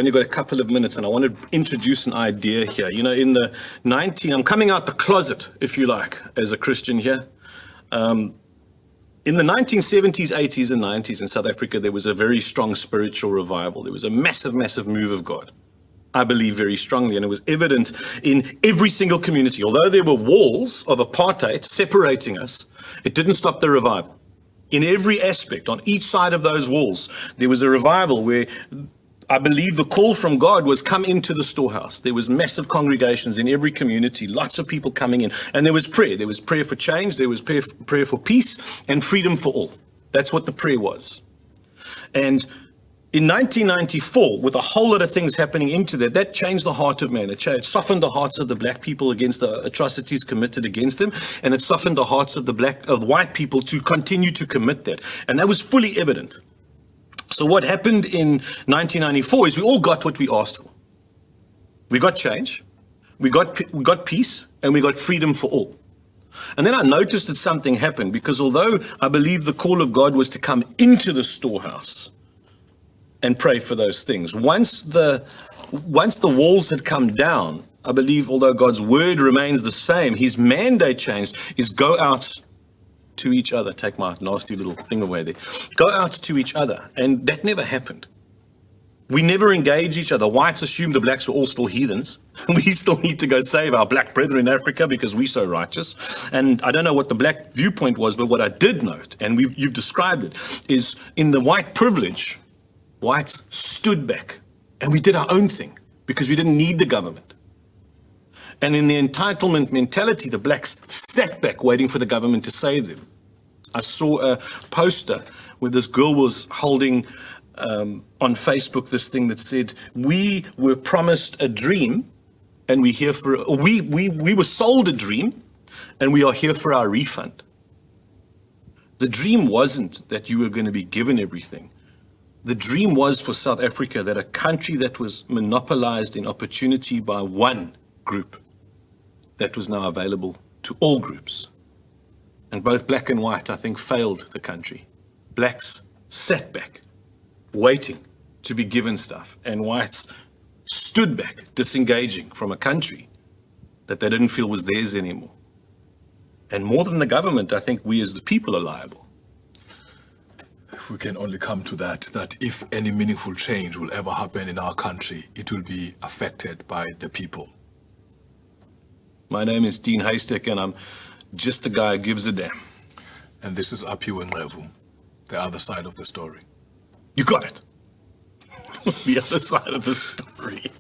only got a couple of minutes and I want to introduce an idea here. You know, I'm coming out the closet, if you like, as a Christian here. In the 1970s, 80s and 90s in South Africa, there was a very strong spiritual revival. There was a massive, massive move of God. I believe very strongly, and it was evident in every single community. Although there were walls of apartheid separating us, it didn't stop the revival. In every aspect, on each side of those walls, there was a revival where I believe the call from God was come into the storehouse. There was massive congregations in every community, lots of people coming in, and there was prayer. There was prayer for change, there was prayer for peace and freedom for all. That's what the prayer was. And in 1994, with a whole lot of things happening into that changed the heart of man. It softened the hearts of the black people against the atrocities committed against them, and it softened the hearts of the white people to continue to commit that. And that was fully evident. So what happened in 1994 is we all got what we asked for. We got change, we got peace, and we got freedom for all. And then I noticed that something happened, because although I believe the call of God was to come into the storehouse and pray for those things, once the walls had come down, I believe, although God's word remains the same, his mandate changed, is go out to each other. Take my nasty little thing away there. Go out to each other. And that never happened. We never engaged each other. Whites assumed the blacks were all still heathens. We still need to go save our black brethren in Africa because we're so righteous. And I don't know what the black viewpoint was, but what I did note, and you've described it, is in the white privilege, whites stood back and we did our own thing because we didn't need the government. And in the entitlement mentality, the blacks sat back waiting for the government to save them. I saw a poster where this girl was holding on Facebook this thing that said, we were promised a dream and we were sold a dream and we are here for our refund. The dream wasn't that you were going to be given everything. The dream was for South Africa that a country that was monopolized in opportunity by one group, that was now available to all groups. And both black and white, I think, failed the country. Blacks sat back, waiting to be given stuff, and whites stood back, disengaging from a country that they didn't feel was theirs anymore. And more than the government, I think we as the people are liable. We can only come to that if any meaningful change will ever happen in our country, it will be affected by the people. My name is Dean Heystek, and I'm just a guy who gives a damn. And this is Aphiwe Nqevu, the other side of the story. You got it. The other side of the story.